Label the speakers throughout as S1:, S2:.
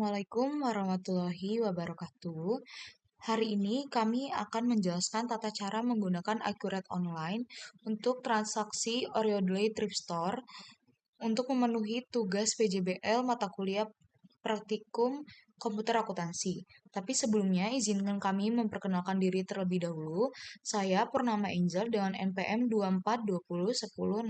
S1: Assalamualaikum warahmatullahi wabarakatuh. Hari ini kami akan menjelaskan tata cara menggunakan Accurate Online untuk transaksi Oreo Delay Thrift Store untuk memenuhi tugas PJBL mata kuliah praktikum komputer akuntansi. Tapi sebelumnya izinkan kami memperkenalkan diri terlebih dahulu. Saya Purnama Angel dengan NPM 2420106056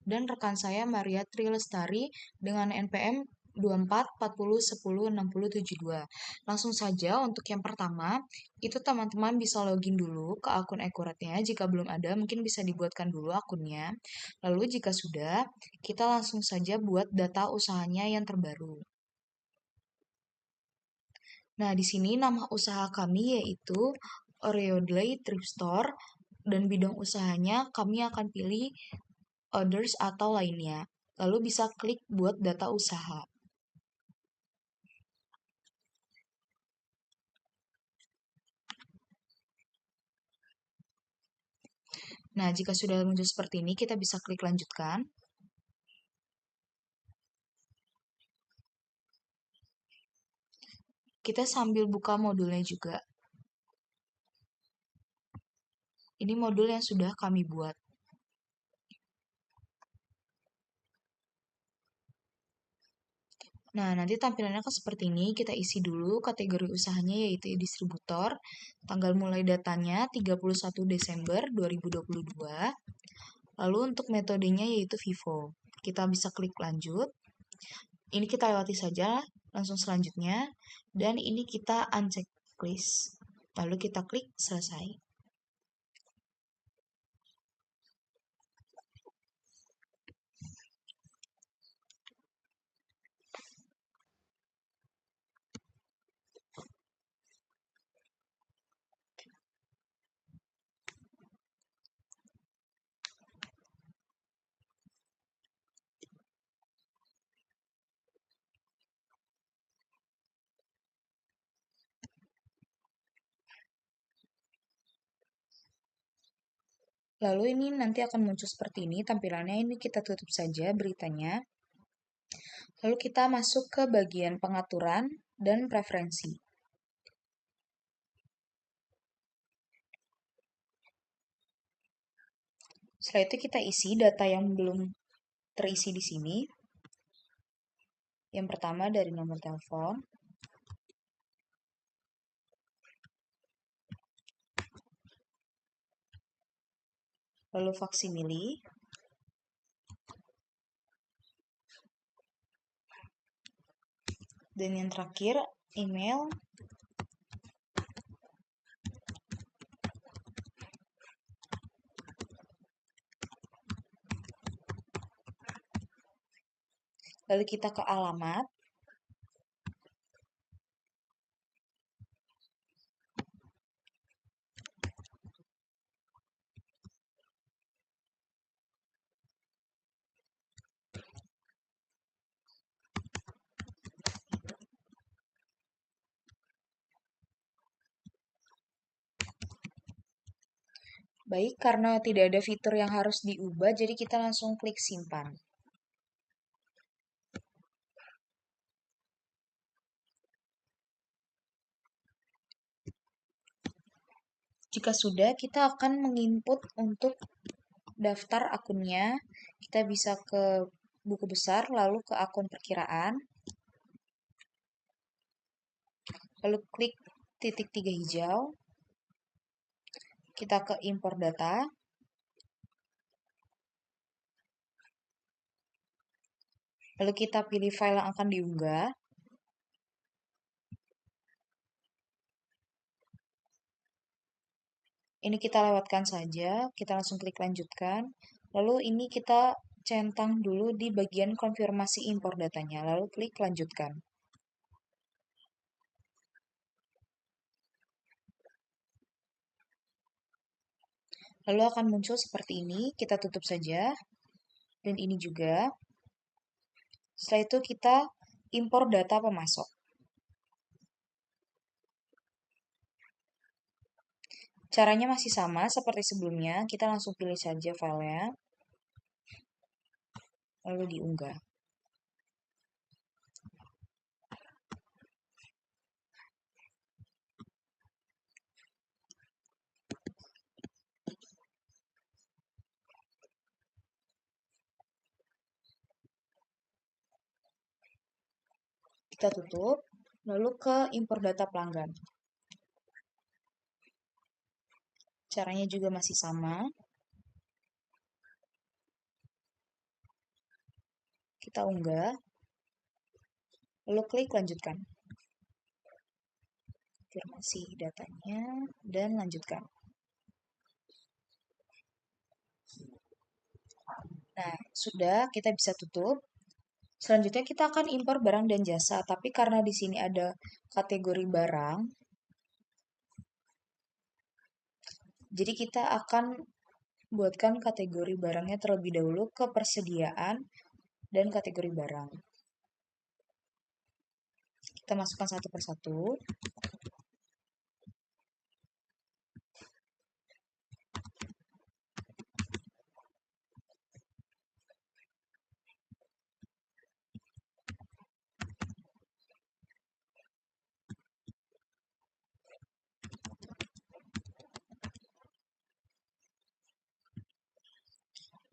S1: dan rekan saya Maria Trilestari dengan NPM 2440106072. Langsung saja untuk yang pertama, itu teman-teman bisa login dulu ke akun Accurate-nya. Jika belum ada, mungkin bisa dibuatkan dulu akunnya. Lalu jika sudah, kita langsung saja buat data usahanya yang terbaru. Nah, di sini nama usaha kami yaitu Oreo Delay Thrift Store dan bidang usahanya kami akan pilih others atau lainnya. Lalu bisa klik buat data usaha. Nah, jika sudah muncul seperti ini, kita bisa klik lanjutkan. Kita sambil buka modulnya juga. Ini modul yang sudah kami buat. Nah, nanti tampilannya seperti ini. Kita isi dulu kategori usahanya yaitu distributor. Tanggal mulai datanya 31 Desember 2022. Lalu untuk metodenya yaitu Vivo. Kita bisa klik lanjut. Ini kita lewati saja, langsung selanjutnya. Dan ini kita uncheck list. Lalu kita klik selesai. Lalu ini nanti akan muncul seperti ini tampilannya. Ini kita tutup saja beritanya. Lalu kita masuk ke bagian pengaturan dan preferensi. Setelah itu kita isi data yang belum terisi di sini. Yang pertama dari nomor telepon. Lalu faksimili. Dan yang terakhir email. Lalu kita ke alamat. Baik, karena tidak ada fitur yang harus diubah, jadi kita langsung klik simpan. Jika sudah, kita akan menginput untuk daftar akunnya. Kita bisa ke buku besar, lalu ke akun perkiraan. Lalu klik titik 3 hijau. Kita ke impor data. Lalu kita pilih file yang akan diunggah. Ini kita lewatkan saja, kita langsung klik lanjutkan. Lalu ini kita centang dulu di bagian konfirmasi impor datanya, lalu klik lanjutkan. Lalu akan muncul seperti ini, kita tutup saja. Dan ini juga. Setelah itu kita impor data pemasok. Caranya masih sama seperti sebelumnya, kita langsung pilih saja filenya, lalu diunggah. Kita tutup, lalu ke impor data pelanggan. Caranya juga masih sama. Kita unggah, lalu klik lanjutkan. Konfirmasi datanya, dan lanjutkan. Nah, sudah, kita bisa tutup. Selanjutnya kita akan impor barang dan jasa, tapi karena di sini ada kategori barang, jadi kita akan buatkan kategori barangnya terlebih dahulu ke persediaan dan kategori barang. Kita masukkan satu persatu.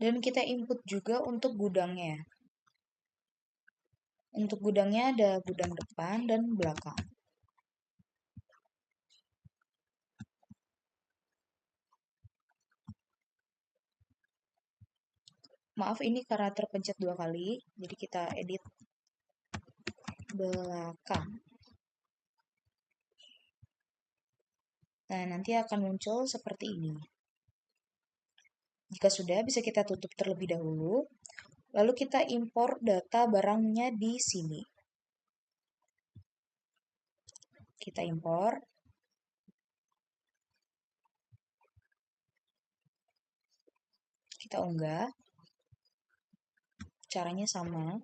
S1: Dan kita input juga untuk gudangnya. Untuk gudangnya ada gudang depan dan belakang. Maaf, ini karena terpencet 2 kali, jadi kita edit belakang. Nah, nanti akan muncul seperti ini. Jika sudah, bisa kita tutup terlebih dahulu. Lalu kita impor data barangnya di sini. Kita impor. Kita unggah. Caranya sama.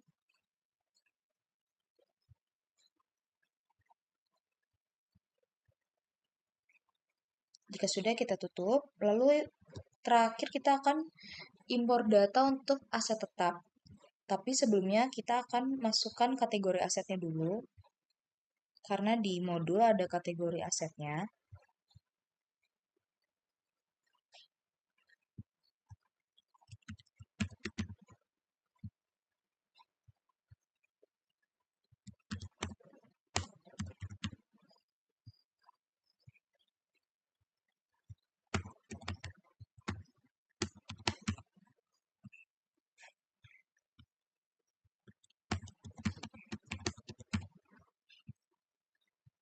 S1: Jika sudah, kita tutup. Lalu terakhir kita akan impor data untuk aset tetap. Tapi sebelumnya kita akan masukkan kategori asetnya dulu. Karena di modul ada kategori asetnya.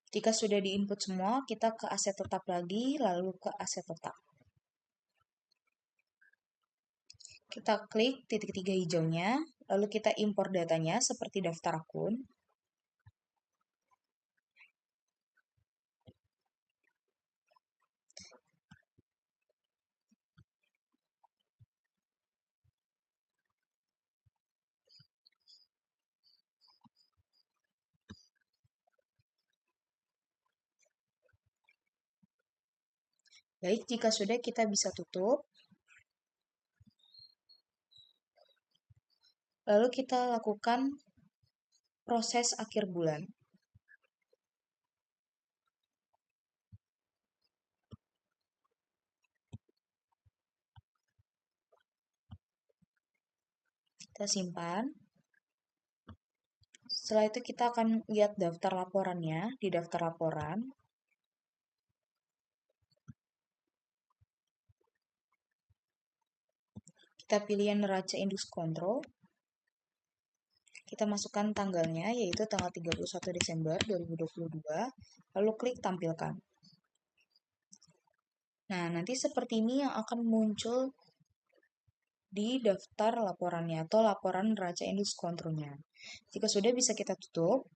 S1: Jika sudah diinput semua, kita ke aset tetap lagi, lalu ke aset tetap. Kita klik titik 3 hijaunya, lalu kita impor datanya seperti daftar akun. Baik, jika sudah kita bisa tutup. Lalu kita lakukan proses akhir bulan. Kita simpan. Setelah itu kita akan lihat daftar laporannya di daftar laporan. Kita pilih yang neraca indeks kontrol. Kita masukkan tanggalnya, yaitu tanggal 31 Desember 2022, lalu klik tampilkan. Nah, nanti seperti ini yang akan muncul di daftar laporannya atau laporan neraca indeks kontrolnya. Jika sudah, bisa kita tutup.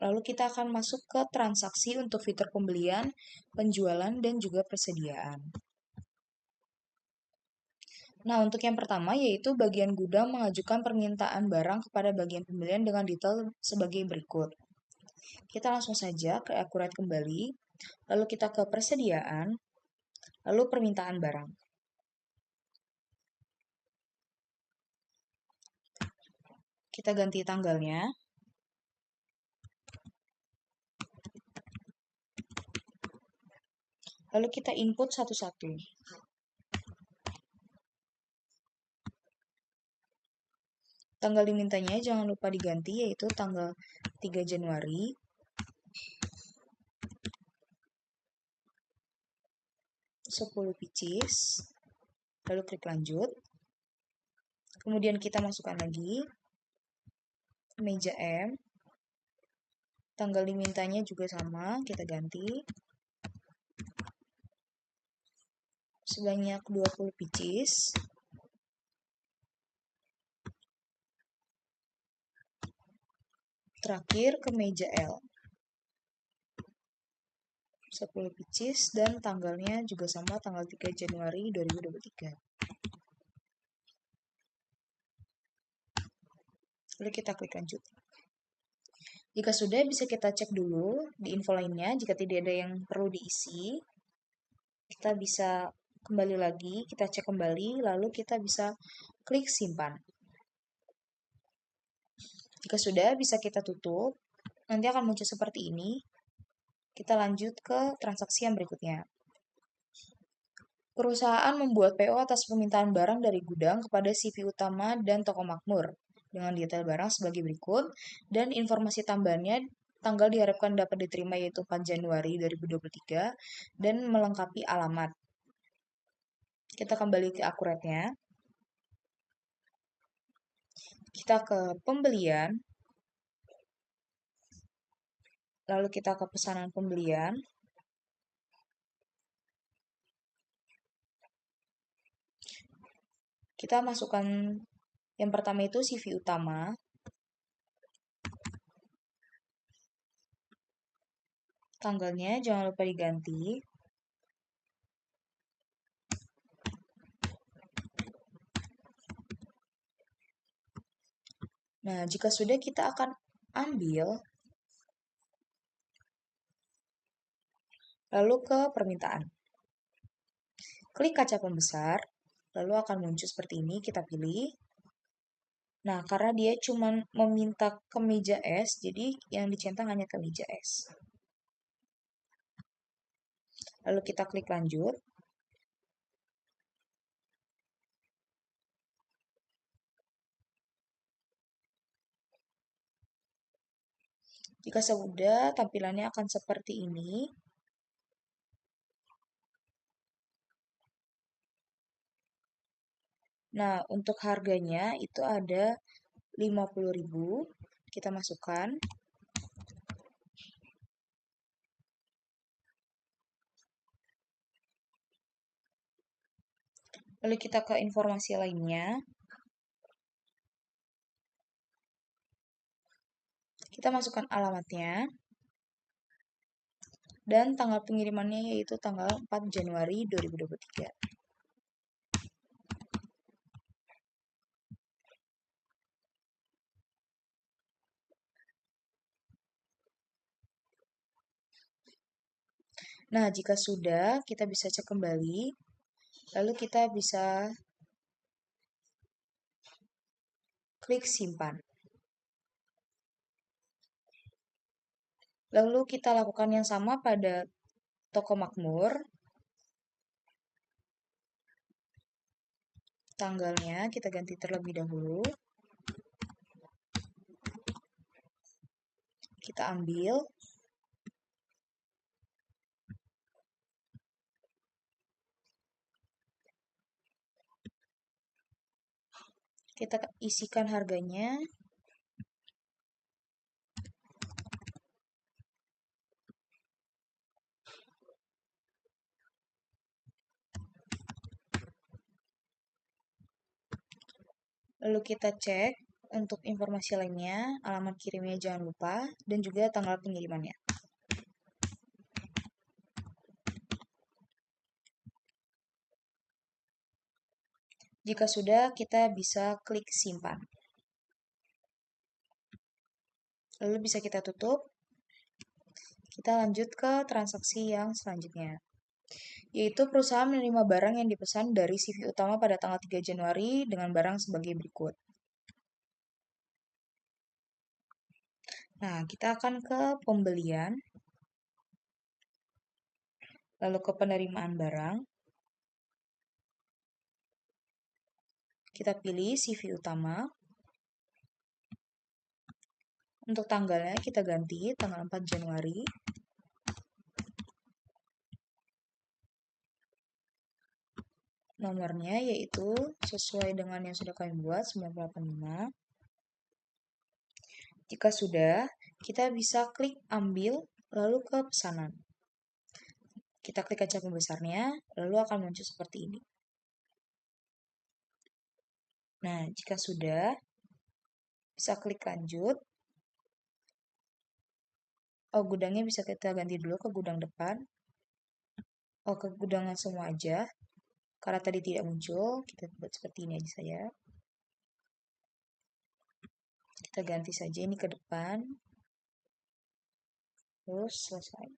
S1: Lalu kita akan masuk ke transaksi untuk fitur pembelian, penjualan, dan juga persediaan. Nah, untuk yang pertama yaitu bagian gudang mengajukan permintaan barang kepada bagian pembelian dengan detail sebagai berikut. Kita langsung saja ke akurat kembali, lalu kita ke persediaan, lalu permintaan barang. Kita ganti tanggalnya. Lalu kita input satu-satu. Tanggal dimintanya jangan lupa diganti, yaitu tanggal 3 Januari. 10 pieces. Lalu klik lanjut. Kemudian kita masukkan lagi meja M. Tanggal dimintanya juga sama, kita ganti. Sebanyak 20 pieces. Terakhir ke meja L. 10 pieces dan tanggalnya juga sama, tanggal 3 Januari 2023. Lalu kita klik lanjut. Jika sudah, bisa kita cek dulu di info lainnya. Jika tidak ada yang perlu diisi, kita bisa kembali lagi, kita cek kembali, lalu kita bisa klik simpan. Jika sudah, bisa kita tutup. Nanti akan muncul seperti ini. Kita lanjut ke transaksi yang berikutnya. Perusahaan membuat PO atas permintaan barang dari gudang kepada CV utama dan toko makmur dengan detail barang sebagai berikut, dan informasi tambahannya tanggal diharapkan dapat diterima yaitu 4 Januari 2023 dan melengkapi alamat. Kita kembali ke akuratnya. Kita ke pembelian. Lalu kita ke pesanan pembelian. Kita masukkan yang pertama itu CV utama. Tanggalnya jangan lupa diganti. Nah, jika sudah, kita akan ambil, lalu ke permintaan. Klik kaca pembesar, lalu akan muncul seperti ini, kita pilih. Nah, karena dia cuma meminta kemeja S, jadi yang dicentang hanya kemeja S. Lalu kita klik lanjut. Jika sudah, tampilannya akan seperti ini. Nah, untuk harganya itu ada 50.000. Kita masukkan. Lalu kita ke informasi lainnya. Kita masukkan alamatnya. Dan tanggal pengirimannya yaitu tanggal 4 Januari 2023. Nah, jika sudah, kita bisa cek kembali. Lalu kita bisa klik simpan. Lalu kita lakukan yang sama pada toko makmur. Tanggalnya kita ganti terlebih dahulu. Kita ambil. Kita isikan harganya. Lalu kita cek untuk informasi lainnya, alamat kirimnya jangan lupa, dan juga tanggal pengirimannya. Jika sudah, kita bisa klik simpan. Lalu bisa kita tutup. Kita lanjut ke transaksi yang selanjutnya, yaitu perusahaan menerima barang yang dipesan dari CV utama pada tanggal 3 Januari dengan barang sebagai berikut. Nah, kita akan ke pembelian, lalu ke penerimaan barang. Kita pilih CV utama. Untuk tanggalnya kita ganti tanggal 4 Januari. Nomornya yaitu sesuai dengan yang sudah kami buat 9885. Jika sudah, kita bisa klik ambil lalu ke pesanan. Kita klik kaca pembesarnya, lalu akan muncul seperti ini. Nah, jika sudah, bisa klik lanjut. Oh, gudangnya bisa kita ganti dulu ke gudang depan. Oh, ke gudangan semua aja. Karena tadi tidak muncul, kita buat seperti ini aja saja. Kita ganti saja ini ke depan. Terus selesai.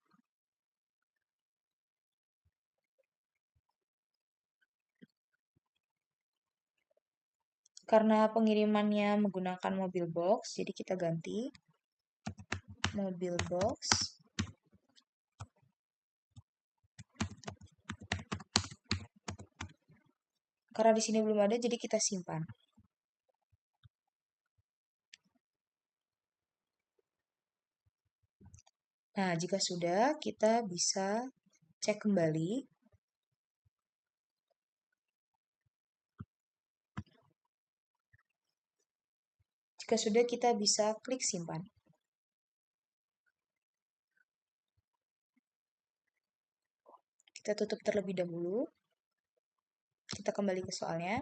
S1: Karena pengirimannya menggunakan mobil box, jadi kita ganti mobil box. Karena di sini belum ada, jadi kita simpan. Nah, jika sudah, kita bisa cek kembali. Jika sudah, kita bisa klik simpan. Kita tutup terlebih dahulu. Kita kembali ke soalnya.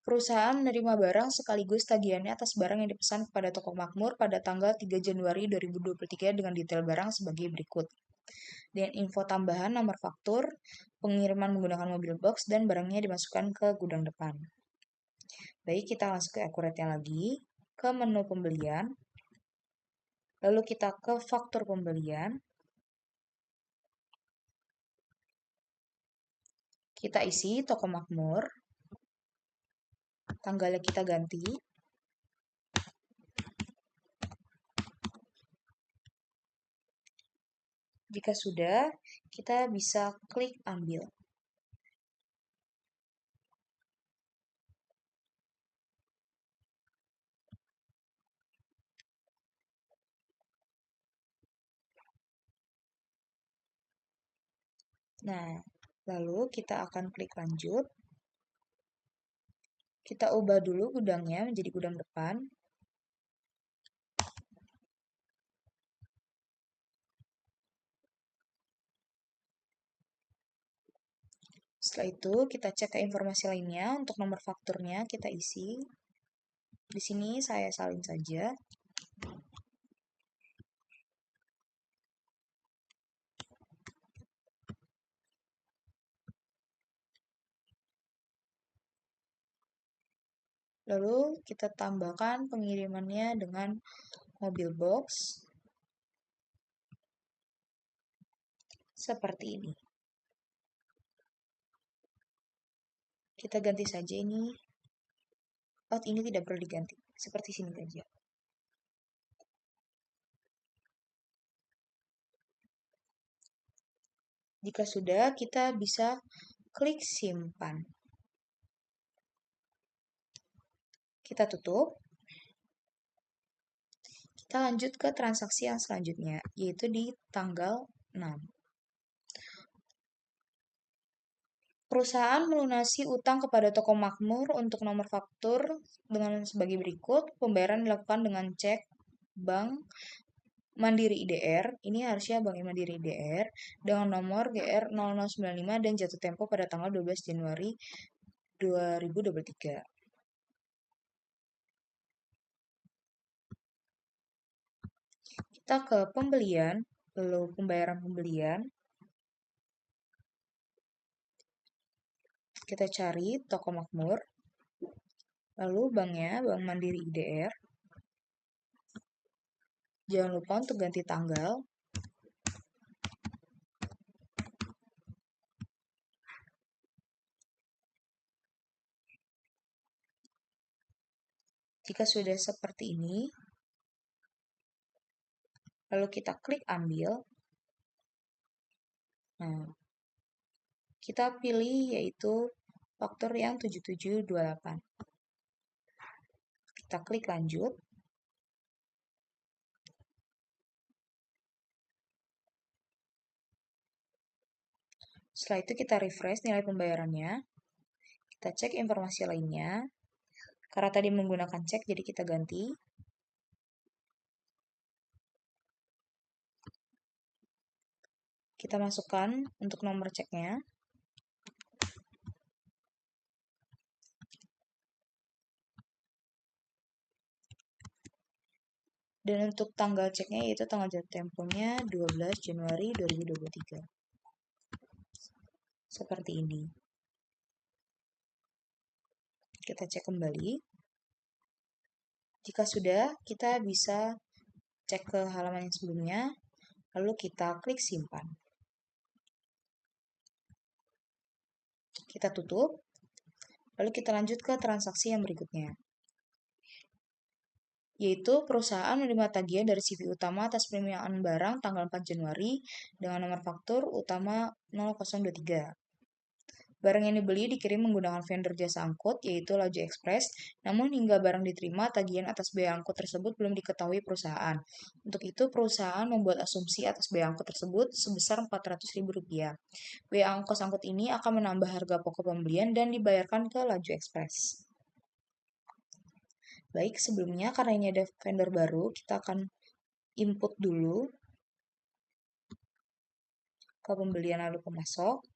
S1: Perusahaan menerima barang sekaligus tagihannya atas barang yang dipesan kepada toko makmur pada tanggal 3 Januari 2023 dengan detail barang sebagai berikut. Dan info tambahan nomor faktur, pengiriman menggunakan mobil box, dan barangnya dimasukkan ke gudang depan. Baik, kita masuk ke akuratnya lagi, ke menu pembelian. Lalu kita ke faktur pembelian. Kita isi toko makmur. Tanggalnya kita ganti. Jika sudah, kita bisa klik ambil. Nah, lalu kita akan klik lanjut. Kita ubah dulu gudangnya menjadi gudang depan. Setelah itu, kita cek ke informasi lainnya. Untuk nomor fakturnya kita isi. Di sini saya salin saja. Lalu kita tambahkan pengirimannya dengan mobil box. Seperti ini. Kita ganti saja ini. Oh, ini tidak perlu diganti. Seperti sini saja. Jika sudah, kita bisa klik simpan. Kita tutup. Kita lanjut ke transaksi yang selanjutnya, yaitu di tanggal 6. Perusahaan melunasi utang kepada toko makmur untuk nomor faktur dengan sebagai berikut. Pembayaran dilakukan dengan cek Bank Mandiri IDR. Ini harusnya Bank Mandiri IDR dengan nomor GR 0095 dan jatuh tempo pada tanggal 12 Januari 2023. Kita ke pembelian, lalu pembayaran pembelian. Kita cari toko makmur, lalu banknya Bank Mandiri IDR. Jangan lupa untuk ganti tanggal. Jika sudah seperti ini, lalu kita klik ambil. Nah, kita pilih yaitu faktur yang 7728. Kita klik lanjut. Setelah itu kita refresh nilai pembayarannya. Kita cek informasi lainnya. Karena tadi menggunakan cek, jadi kita ganti. Kita masukkan untuk nomor ceknya. Dan untuk tanggal ceknya yaitu tanggal jatuh temponya 12 Januari 2023. Seperti ini. Kita cek kembali. Jika sudah, kita bisa cek ke halaman yang sebelumnya, lalu kita klik simpan. Kita tutup, lalu kita lanjut ke transaksi yang berikutnya, yaitu perusahaan menerima tagihan dari CV utama atas penerimaan barang tanggal 4 Januari dengan nomor faktur utama 0023. Barang yang dibeli dikirim menggunakan vendor jasa angkut, yaitu Laju Express, namun hingga barang diterima, tagihan atas biaya angkut tersebut belum diketahui perusahaan. Untuk itu, perusahaan membuat asumsi atas biaya angkut tersebut sebesar Rp400.000. Biaya ongkos angkut ini akan menambah harga pokok pembelian dan dibayarkan ke Laju Express. Baik, sebelumnya karena ini ada vendor baru, kita akan input dulu ke pembelian lalu pemasok.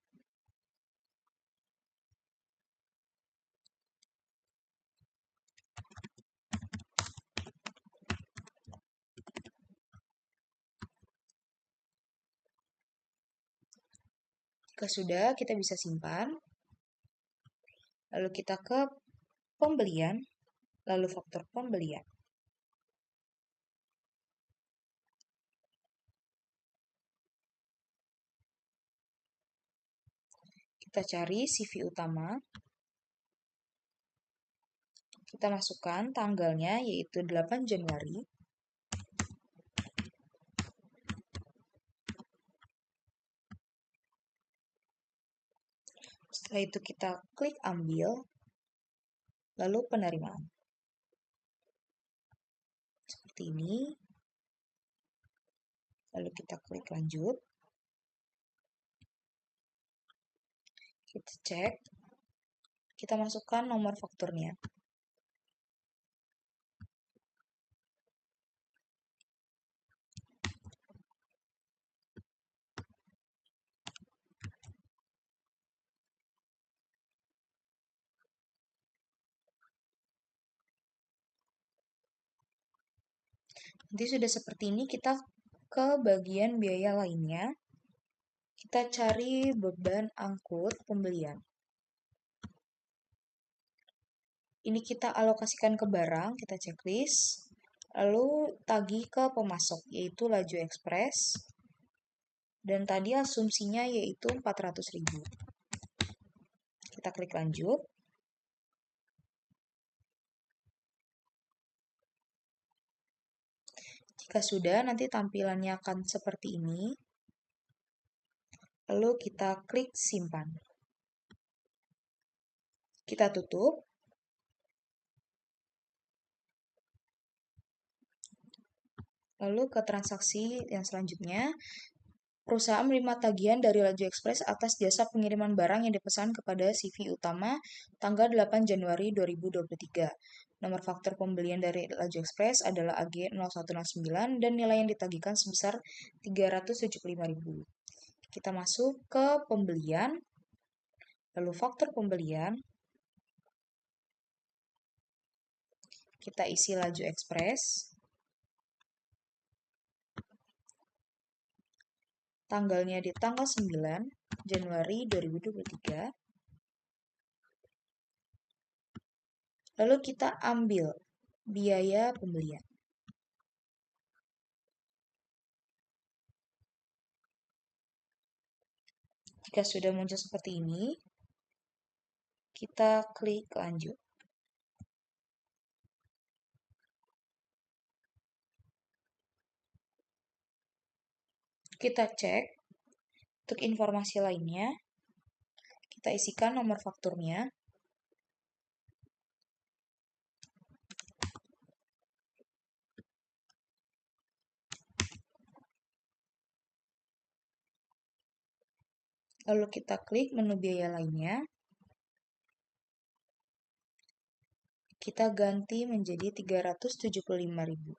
S1: Jika sudah, kita bisa simpan. Lalu kita ke pembelian, lalu faktur pembelian. Kita cari CV utama. Kita masukkan tanggalnya yaitu 8 Januari. Setelah itu kita klik ambil, lalu penerimaan. Seperti ini. Lalu kita klik lanjut. Kita cek. Kita masukkan nomor fakturnya. Nanti sudah seperti ini, kita ke bagian biaya lainnya. Kita cari beban angkut pembelian. Ini kita alokasikan ke barang, kita checklist. Lalu tagih ke pemasok, yaitu Laju Express. Dan tadi asumsinya yaitu 400.000. Kita klik lanjut. Jika sudah, nanti tampilannya akan seperti ini. Lalu kita klik simpan. Kita tutup. Lalu ke transaksi yang selanjutnya. Perusahaan menerima tagihan dari Laju Express atas jasa pengiriman barang yang dipesan kepada CV utama tanggal 8 Januari 2023. Nomor faktur pembelian dari Laju Express adalah AG0109 dan nilai yang ditagihkan sebesar Rp375.000. Kita masuk ke pembelian, lalu faktur pembelian. Kita isi Laju Express. Tanggalnya di tanggal 9 Januari 2023. Lalu kita ambil biaya pembelian. Jika sudah muncul seperti ini, kita klik lanjut. Kita cek untuk informasi lainnya. Kita isikan nomor fakturnya. Lalu kita klik menu biaya lainnya. Kita ganti menjadi 375.000.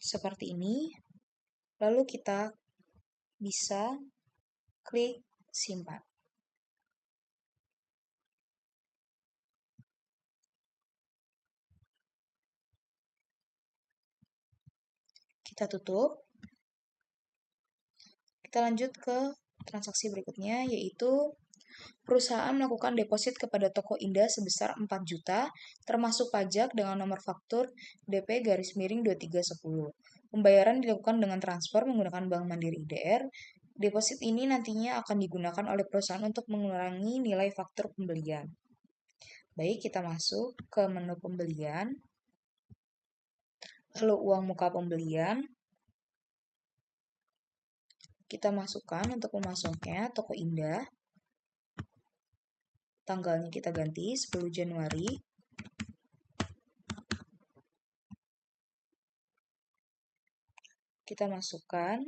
S1: Seperti ini. Lalu kita bisa klik simpan. Kita tutup. Kita lanjut ke transaksi berikutnya, yaitu perusahaan melakukan deposit kepada Toko Indah sebesar 4 juta, termasuk pajak dengan nomor faktur DP-2310. Pembayaran dilakukan dengan transfer menggunakan Bank Mandiri IDR. Deposit ini nantinya akan digunakan oleh perusahaan untuk mengurangi nilai faktur pembelian. Baik, kita masuk ke menu pembelian. Lalu uang muka pembelian. Kita masukkan untuk memasuknya Toko Indah. Tanggalnya kita ganti 10 Januari. Kita masukkan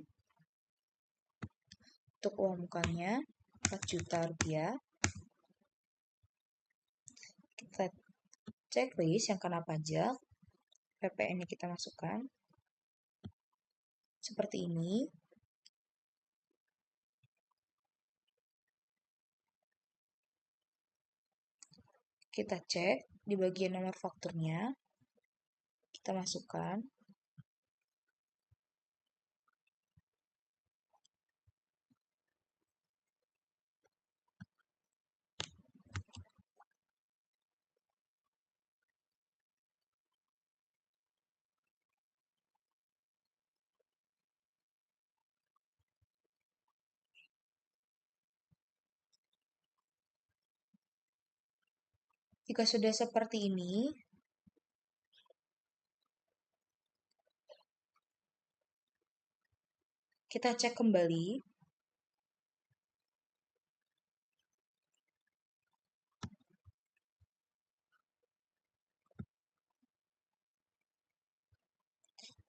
S1: untuk uang mukanya 4 juta rupiah. Kita checklist yang kena pajak. PPN-nya kita masukkan. Seperti ini. Kita cek di bagian nomor fakturnya. Kita masukkan. Jika sudah seperti ini, kita cek kembali.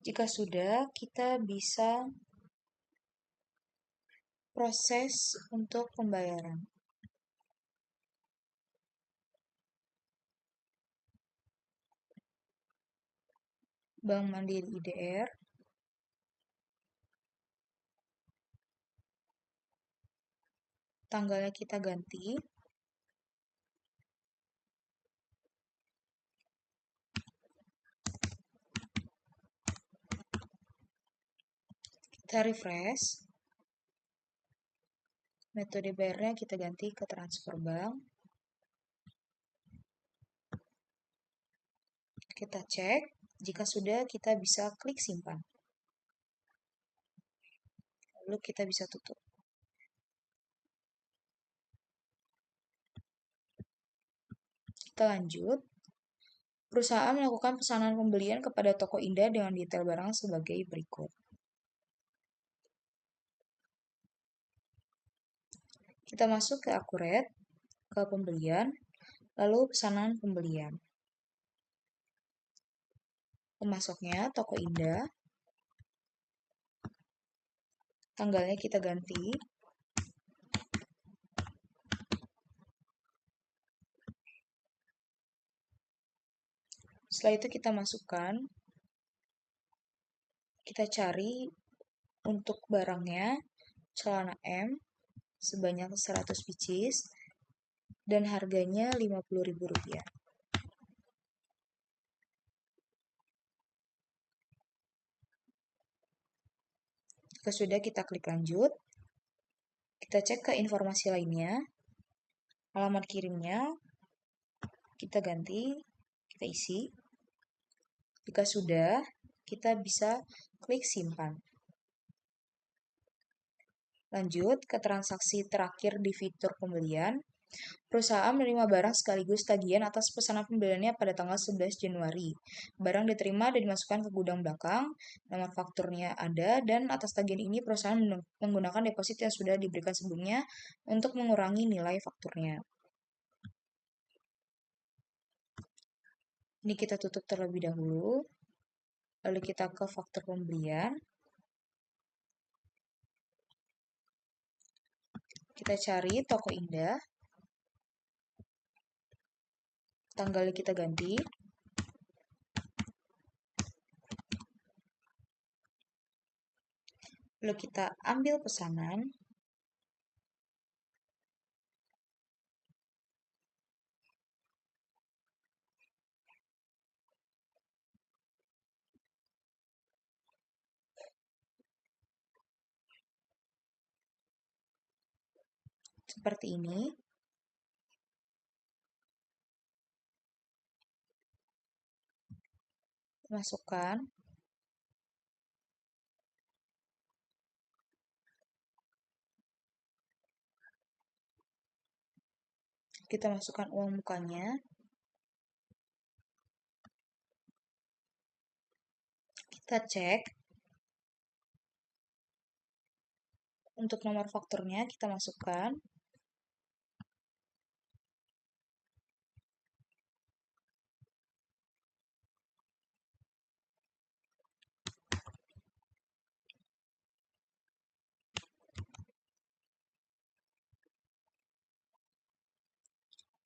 S1: Jika sudah, kita bisa proses untuk pembayaran. Bank Mandiri IDR. Tanggalnya kita ganti. Kita refresh. Metode bayarnya kita ganti ke transfer bank. Kita cek. Jika sudah, kita bisa klik simpan. Lalu kita bisa tutup. Kita lanjut. Perusahaan melakukan pesanan pembelian kepada Toko Indah dengan detail barang sebagai berikut. Kita masuk ke akurat, ke pembelian, lalu pesanan pembelian. Pemasoknya Toko Indah. Tanggalnya kita ganti. Setelah itu kita masukkan. Kita cari untuk barangnya celana M sebanyak 100 pieces dan harganya Rp50.000. Jika sudah, kita klik lanjut. Kita cek ke informasi lainnya. Alamat kirimnya kita ganti, kita isi. Jika sudah, kita bisa klik simpan. Lanjut ke transaksi terakhir di fitur pembelian. Perusahaan menerima barang sekaligus tagihan atas pesanan pembeliannya pada tanggal 11 Januari. Barang diterima dan dimasukkan ke gudang belakang, nomor fakturnya ada, dan atas tagihan ini perusahaan menggunakan deposit yang sudah diberikan sebelumnya untuk mengurangi nilai fakturnya. Ini kita tutup terlebih dahulu. Lalu kita ke faktur pembelian. Kita cari Toko Indah. Tanggalnya kita ganti. Lalu kita ambil pesanan. Seperti ini. Masukkan. Kita masukkan uang mukanya. Kita cek. Untuk nomor fakturnya kita masukkan.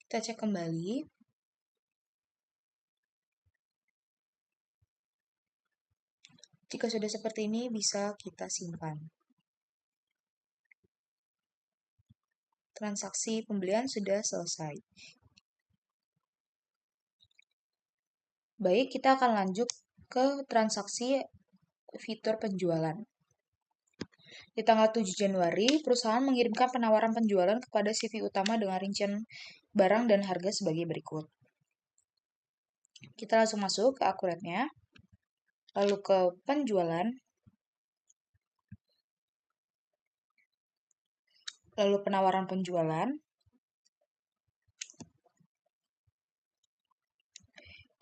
S1: Kita cek kembali. Jika sudah seperti ini, bisa kita simpan. Transaksi pembelian sudah selesai. Baik, kita akan lanjut ke transaksi fitur penjualan. Di tanggal 7 Januari, perusahaan mengirimkan penawaran penjualan kepada CV utama dengan rincian barang dan harga sebagai berikut. Kita langsung masuk ke akuratnya, lalu ke penjualan, lalu penawaran penjualan.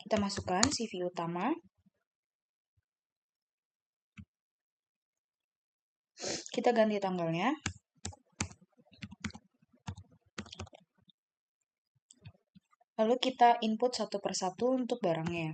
S1: Kita masukkan CV utama. Kita ganti tanggalnya. Lalu kita input satu persatu untuk barangnya.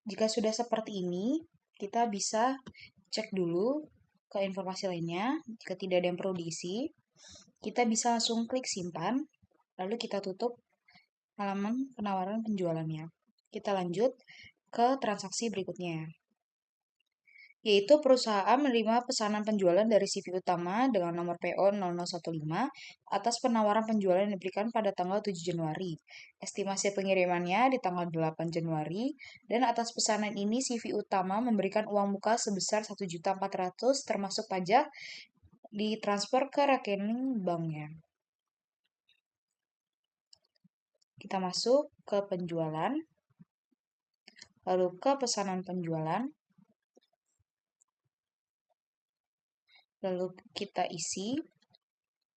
S1: Jika sudah seperti ini, kita bisa cek dulu ke informasi lainnya. Jika tidak ada yang perlu diisi, kita bisa langsung klik simpan, lalu kita tutup halaman penawaran penjualannya. Kita lanjut ke transaksi berikutnya, yaitu perusahaan menerima pesanan penjualan dari CV utama dengan nomor PO 0015 atas penawaran penjualan yang diberikan pada tanggal 7 Januari. Estimasi pengirimannya di tanggal 8 Januari, dan atas pesanan ini CV utama memberikan uang muka sebesar 1.400.000 termasuk pajak ditransfer ke rekening banknya. Kita masuk ke penjualan, lalu ke pesanan penjualan, lalu kita isi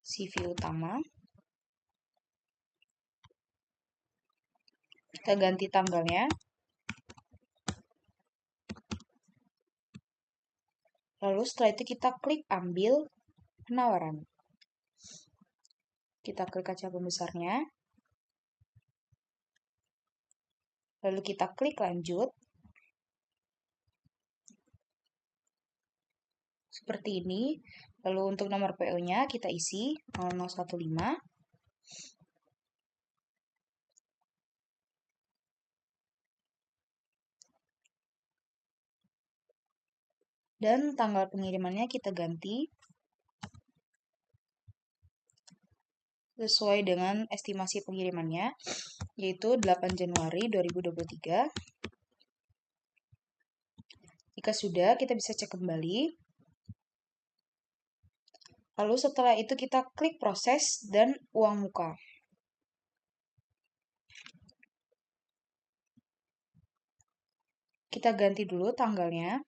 S1: CV utama, kita ganti tanggalnya, lalu setelah itu kita klik ambil penawaran. Kita klik kaca pembesarnya, lalu kita klik lanjut. Seperti ini. Lalu untuk nomor PO-nya kita isi 0015. Dan tanggal pengirimannya kita ganti sesuai dengan estimasi pengirimannya, yaitu 8 Januari 2023. Jika sudah, kita bisa cek kembali. Lalu setelah itu kita klik proses dan uang muka. Kita ganti dulu tanggalnya.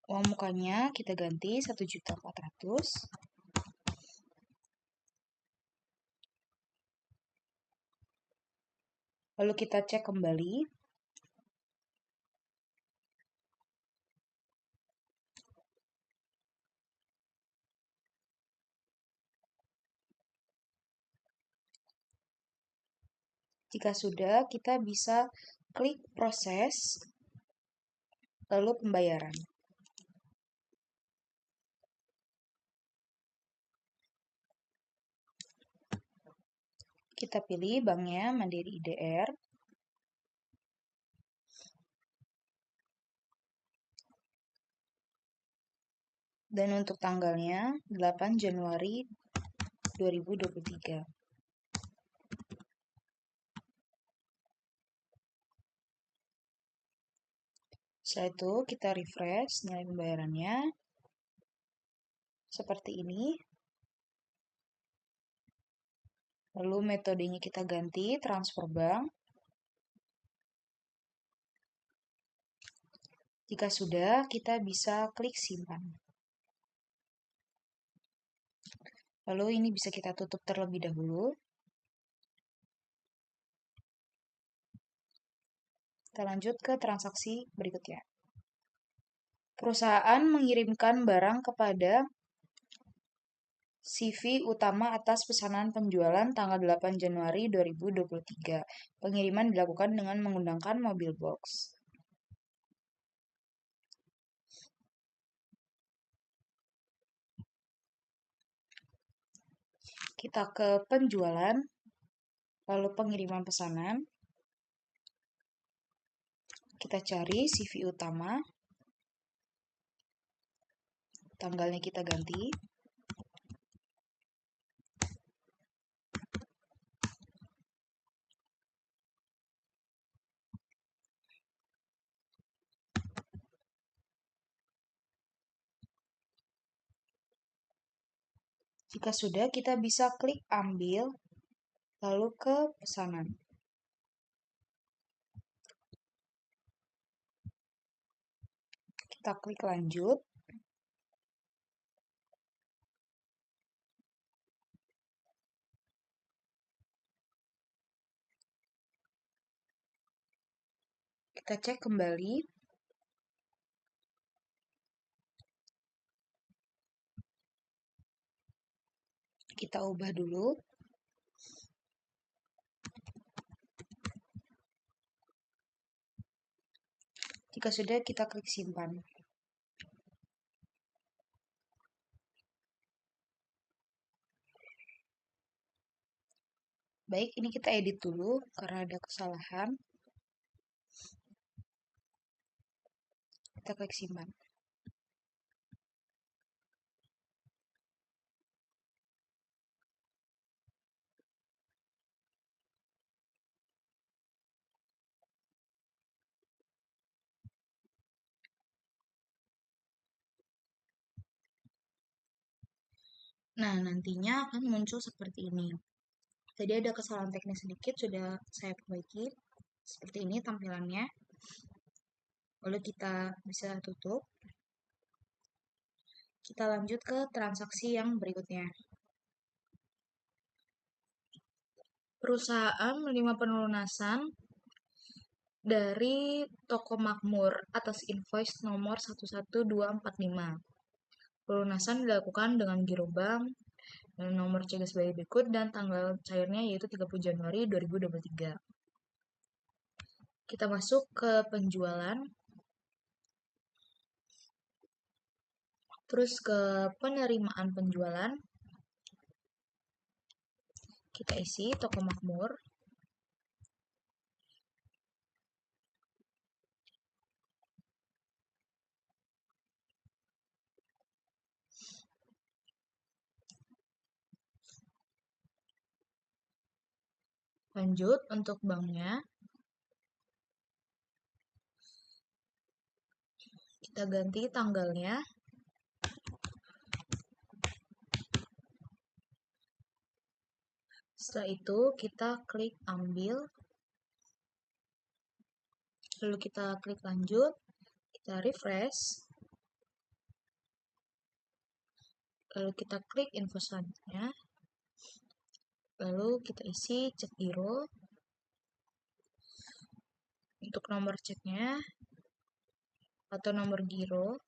S1: Uang mukanya kita ganti 1.400.000. Lalu kita cek kembali. Jika sudah, kita bisa klik proses, lalu pembayaran. Kita pilih banknya Mandiri IDR. Dan untuk tanggalnya 8 Januari 2023. Setelah itu kita refresh nilai pembayarannya. Seperti ini. Lalu metodenya kita ganti transfer bank. Jika sudah, kita bisa klik simpan. Lalu ini bisa kita tutup terlebih dahulu. Kita lanjut ke transaksi berikutnya. Perusahaan mengirimkan barang kepada CV utama atas pesanan penjualan tanggal 8 Januari 2023. Pengiriman dilakukan dengan menggunakan mobil box. Kita ke penjualan, lalu pengiriman pesanan. Kita cari CV utama. Tanggalnya kita ganti. Jika sudah, kita bisa klik ambil, lalu ke pesanan. Kita klik lanjut. Kita cek kembali. Kita ubah dulu. Jika sudah, kita klik simpan. Baik, ini kita edit dulu karena ada kesalahan. Kita klik simpan. Nah, nantinya akan muncul seperti ini. Tadi ada kesalahan teknis sedikit, sudah saya perbaiki. Seperti ini tampilannya. Lalu kita bisa tutup. Kita lanjut ke transaksi yang berikutnya. Perusahaan menerima pelunasan dari Toko Makmur atas invoice nomor 11245. Pelunasan dilakukan dengan giro bank dan nomor CG sebagai berikut dan tanggal cairnya yaitu 30 Januari 2023. Kita masuk ke penjualan. Terus ke penerimaan penjualan. Kita isi Toko Makmur. Lanjut untuk banknya, kita ganti tanggalnya. Setelah itu kita klik ambil, lalu kita klik lanjut, kita refresh, lalu kita klik info selanjutnya, lalu kita isi cek giro. Untuk nomor ceknya atau nomor giro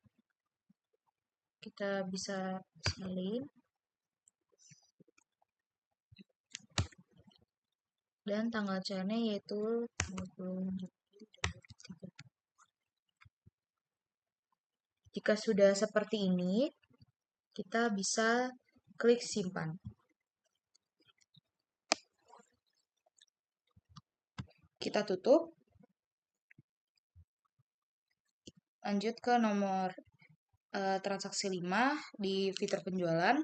S1: kita bisa salin, dan tanggal cairnya yaitu 20 Juli 2023. Jika sudah seperti ini, kita bisa klik simpan. Kita tutup. Lanjut ke nomor transaksi 5 di fitur penjualan.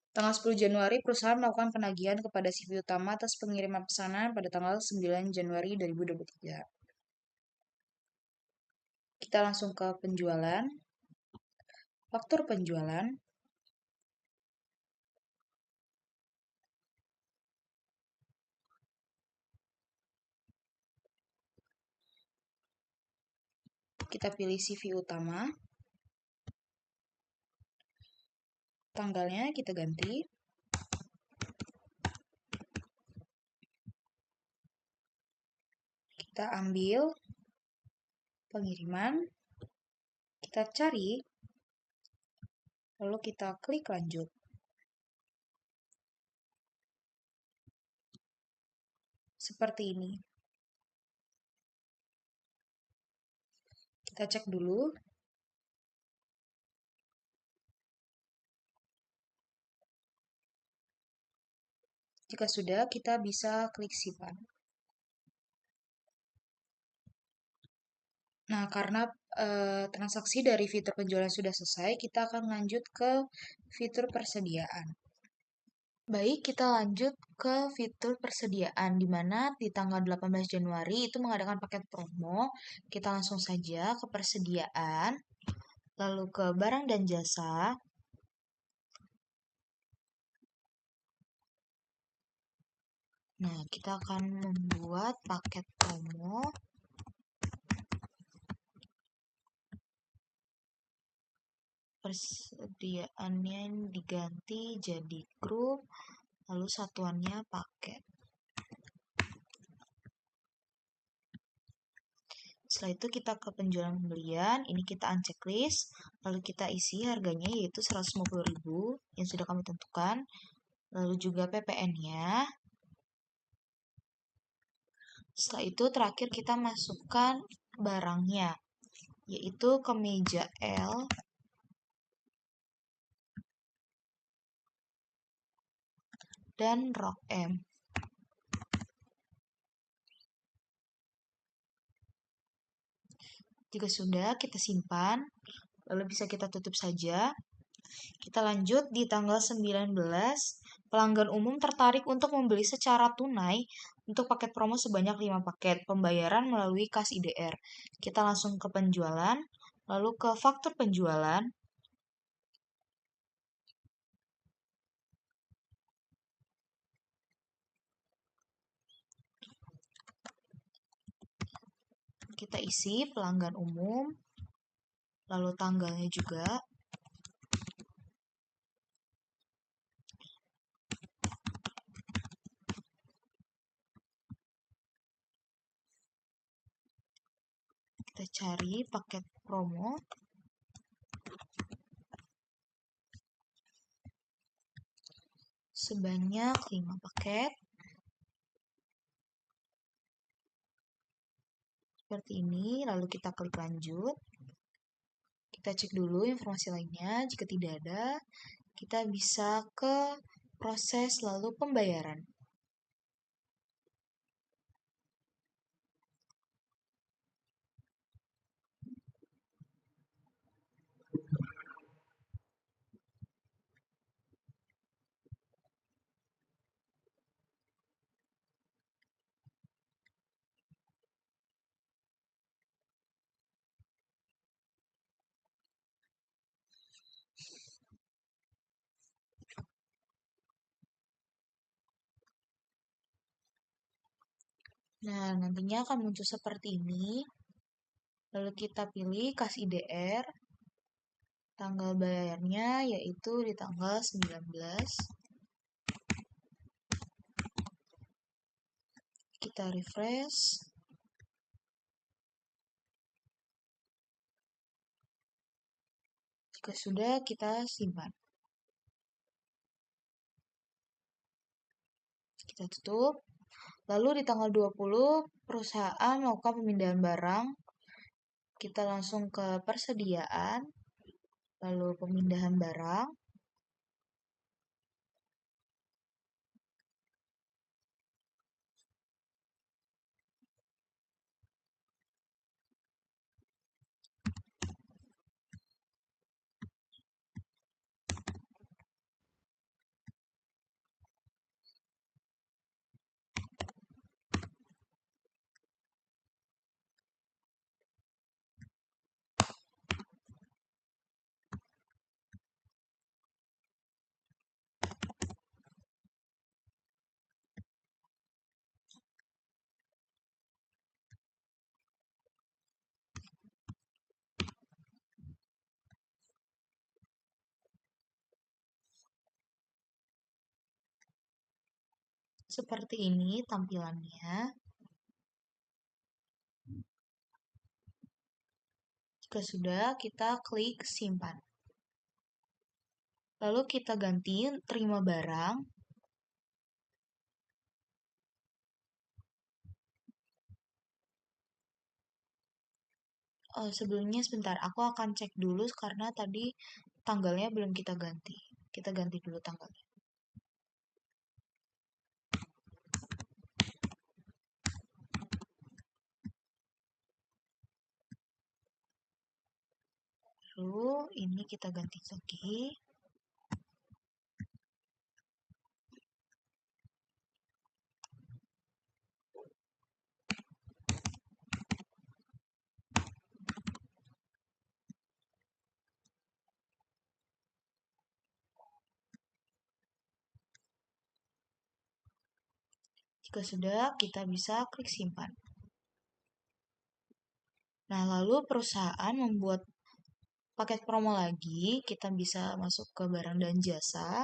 S1: Tanggal 10 Januari, perusahaan melakukan penagihan kepada CV utama atas pengiriman pesanan pada tanggal 9 Januari 2023. Kita langsung ke penjualan. Faktur penjualan. Kita pilih CV utama. Tanggalnya kita ganti. Kita ambil pengiriman. Kita cari. Lalu kita klik lanjut. Seperti ini. Kita cek dulu. Jika sudah, kita bisa klik simpan. Nah, karena transaksi dari fitur penjualan sudah selesai, kita akan lanjut ke fitur persediaan. Baik, kita lanjut ke fitur persediaan, di mana di tanggal 18 Januari itu mengadakan paket promo. Kita langsung saja ke persediaan, lalu ke barang dan jasa. Nah, kita akan membuat paket promo. Persediaannya diganti jadi grup, lalu satuannya paket. Setelah itu kita ke penjualan pembelian, ini kita uncheck list, lalu kita isi harganya yaitu 150.000 yang sudah kami tentukan, lalu juga PPN-nya. Setelah itu terakhir kita masukkan barangnya, yaitu kemeja L, dan rok M. Jika sudah, kita simpan, lalu bisa kita tutup saja. Kita lanjut di tanggal 19, pelanggan umum tertarik untuk membeli secara tunai untuk paket promo sebanyak 5 paket, pembayaran melalui kas IDR. Kita langsung ke penjualan, lalu ke faktur penjualan. Kita isi pelanggan umum, lalu tanggalnya juga. Kita cari paket promo. Sebanyak 5 paket. Seperti ini, lalu kita klik lanjut. Kita cek dulu informasi lainnya, jika tidak ada, kita bisa ke proses lalu pembayaran. Nah, nantinya akan muncul seperti ini. Lalu kita pilih kas IDR. Tanggal bayarnya yaitu di tanggal 19. Kita refresh. Jika sudah, kita simpan. Kita tutup. Lalu di tanggal 20, perusahaan melakukan pemindahan barang. Kita langsung ke persediaan, lalu pemindahan barang. Seperti ini tampilannya. Jika sudah, kita klik simpan. Lalu kita ganti terima barang. Sebelumnya sebentar, aku akan cek dulu karena tadi tanggalnya belum kita ganti. Kita ganti dulu tanggalnya. Lalu ini kita ganti lagi. Jika sudah, kita bisa klik simpan. Nah, lalu perusahaan membuat paket promo lagi. Kita bisa masuk ke barang dan jasa.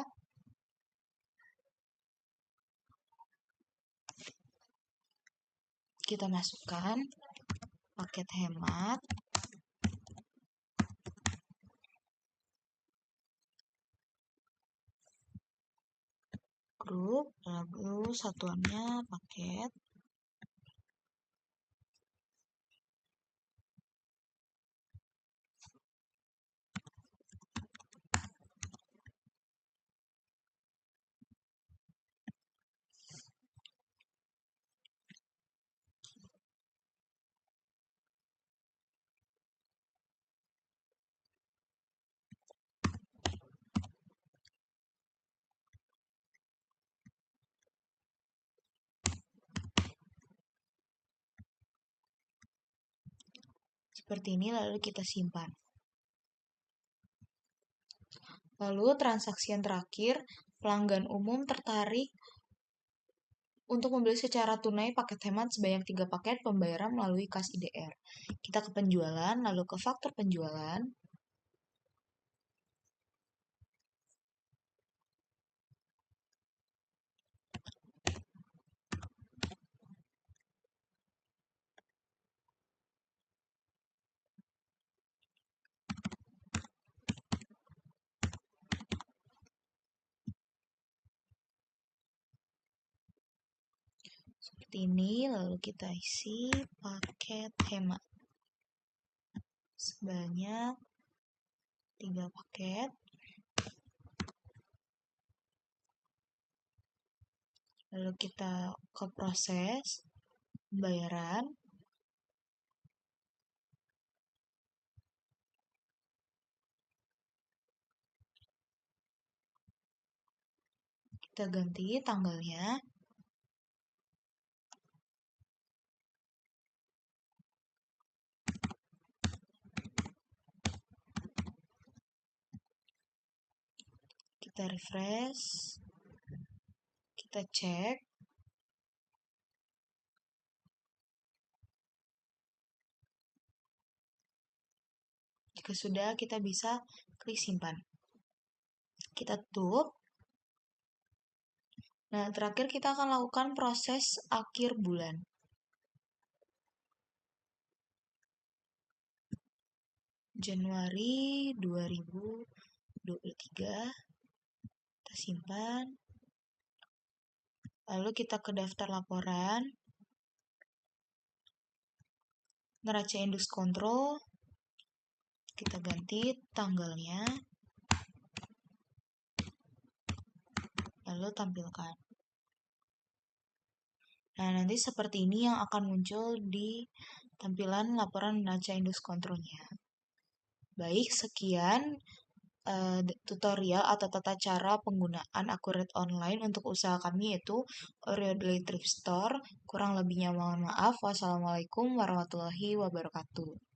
S1: Kita masukkan paket hemat. Grup, lalu satuannya paket. Seperti ini, lalu kita simpan. Lalu transaksi yang terakhir, pelanggan umum tertarik untuk membeli secara tunai paket hemat sebanyak 3 paket pembayaran melalui kas IDR. Kita ke penjualan, lalu ke faktur penjualan. Seperti ini, lalu kita isi paket hemat sebanyak 3 paket. Lalu kita ke proses pembayaran. Kita ganti tanggalnya. Kita refresh. Kita cek. Jika sudah, kita bisa klik simpan. Kita tutup. Nah, terakhir kita akan lakukan proses akhir bulan. Januari 2023, kita simpan. Lalu kita ke daftar laporan, neraca indeks kontrol, kita ganti tanggalnya, lalu tampilkan. Nah, nanti seperti ini yang akan muncul di tampilan laporan neraca indeks kontrolnya. Baik, sekian tutorial atau tata cara penggunaan Accurate Online untuk usaha kami, yaitu Oreo Daily Thrift Store. Kurang lebihnya mohon maaf. Wassalamualaikum warahmatullahi wabarakatuh.